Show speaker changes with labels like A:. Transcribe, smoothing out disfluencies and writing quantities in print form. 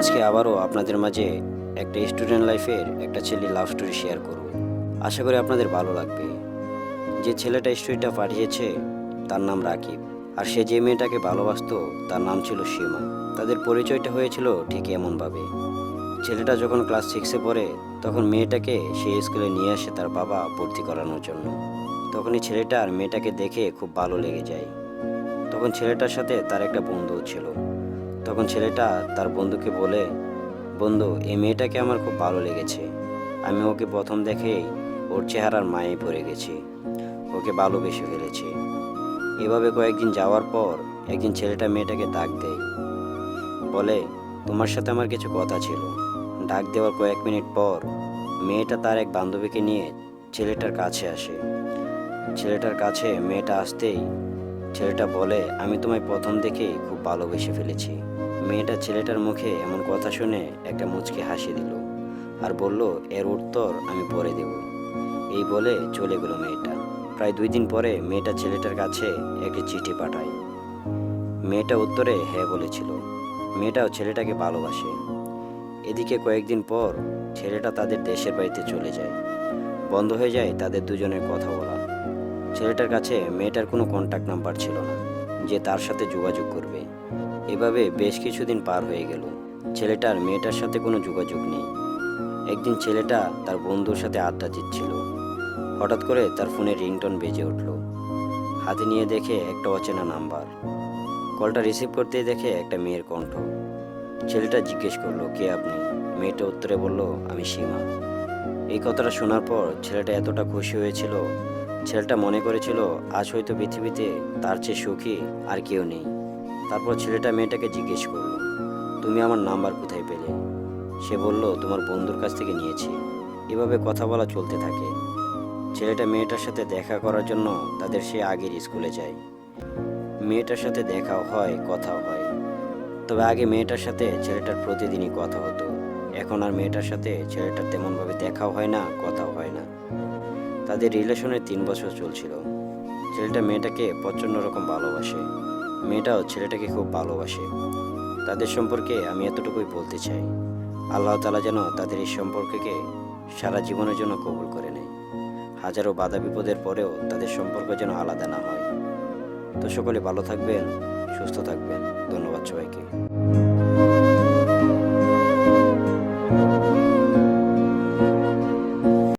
A: আজকে আবারও আপনাদের মাঝে একটা স্টুডেন্ট লাইফের একটা ছেলের লাভ স্টোরি শেয়ার করব। আশা করি আপনাদের ভালো লাগবে। যে ছেলেটা স্টোরিটা পাঠিয়েছে তার নাম রাকিব, আর সে যে মেয়েটাকে ভালোবাসতো তার নাম ছিল সীমা। তাদের পরিচয়টা হয়েছিল ঠিক এমনভাবে। ছেলেটা যখন ক্লাস 6-এ পড়ে তখন মেয়েটাকে সেই স্কুলে নিয়ে আসে তার বাবা ভর্তি করানোর জন্য। তখনই ছেলেটার মেয়েটাকে দেখে খুব ভালো লেগে যায়। তখন ছেলেটার সাথে তার একটা বন্ধু ছিল। তখন ছেলেটা তার বন্ধুকে বলে, বন্ধু, এই মেয়েটাকে আমার খুব ভালো লেগেছে। আমি ওকে প্রথম দেখেই ওর চেহারার মায়ে পড়ে গেছি, ওকে ভালোবেসে ফেলেছি। এভাবে কয়েকদিন যাওয়ার পর একদিন ছেলেটা মেয়েটাকে ডাক দেয়, বলে, তোমার সাথে আমার কিছু কথা ছিল। ডাক দেওয়ার কয়েক মিনিট পর মেয়েটা তার এক বান্ধবীকে নিয়ে ছেলেটার কাছে আসে। ছেলেটার কাছে মেয়েটা আসতেই ছেলেটা বলে, আমি তোমায় প্রথম দেখেই খুব ভালোবেসে ফেলেছি। মেয়েটা ছেলেটার মুখে এমন কথা শুনে একটা মুচকি হাসি দিল আর বলল, এর উত্তর আমি পরে দেব। এই বলে চলে গেল মেয়েটা। প্রায় 2 দিন পরে মেয়েটা ছেলেটার কাছে একটি চিঠি পাঠায়। মেয়েটা উত্তরে হ্যাঁ বলেছিল। মেয়েটাও ছেলেটাকে ভালোবাসে। এদিকে কয়েকদিন পর ছেলেটা তাদের দেশের বাড়িতে চলে যায়। বন্ধ হয়ে যায় তাদের দুজনের কথা বলা। ছেলেটার কাছে মেয়েটার কোনো কন্ট্যাক্ট নাম্বার ছিল না যে তার সাথে যোগাযোগ করবে। এভাবে বেশ কিছুদিন পার হয়ে গেল। ছেলেটার মেয়েটার সাথে কোনো যোগাযোগ নেই। একদিন ছেলেটা তার বন্ধুর সাথে আড্ডা দিচ্ছিল। হঠাৎ করে তার ফোনে রিংটোন বেজে উঠল। হাতে নিয়ে দেখে একটা অচেনা নাম্বার। কলটা রিসিভ করতেই দেখে একটা মেয়ের কণ্ঠ। ছেলেটা জিজ্ঞেস করলো, কে আপনি? মেয়েটা উত্তরে বলল, আমি সীমা। এই কথাটা শোনার পর ছেলেটা এতটা খুশি হয়েছিল। ছেলেটা মনে করেছিল আজ হয়তো পৃথিবীতে তার চেয়ে সুখী আর কেউ নেই। তারপর ছেলেটা মেয়েটাকে জিজ্ঞেস করলো, তুমি আমার নাম্বার কোথায় পেলে? সে বলল, তোমার বন্ধুর কাছ থেকে নিয়েছি। এভাবে কথা বলা চলতে থাকে। ছেলেটা মেয়েটার সাথে দেখা করার জন্য তাদের সে আগের স্কুলে যায়। মেয়েটার সাথে দেখাও হয়, কথাও হয়। তবে আগে মেয়েটার সাথে ছেলেটার প্রতিদিনই কথা হতো। এখন আর মেয়েটার সাথে ছেলেটার তেমনভাবে দেখাও হয় না, কথাও হয় না। তাদের রিলেশনে 3 বছর চলছিল। ছেলেটা মেয়েটাকে প্রচণ্ড রকম ভালোবাসে। মেয়েটাও ছেলেটাকে খুব ভালোবাসে। তাদের সম্পর্কে আমি এতটুকুই বলতে চাই, আল্লাহ তাআলা যেন তাদের এই সম্পর্ককে সারা জীবনের জন্য কবুল করে নেয়। হাজারো বাধা বিপদের পরেও তাদের সম্পর্ক যেন আলাদা না হয়। তো সকলে ভালো থাকবেন, সুস্থ থাকবেন। ধন্যবাদ সবাইকে।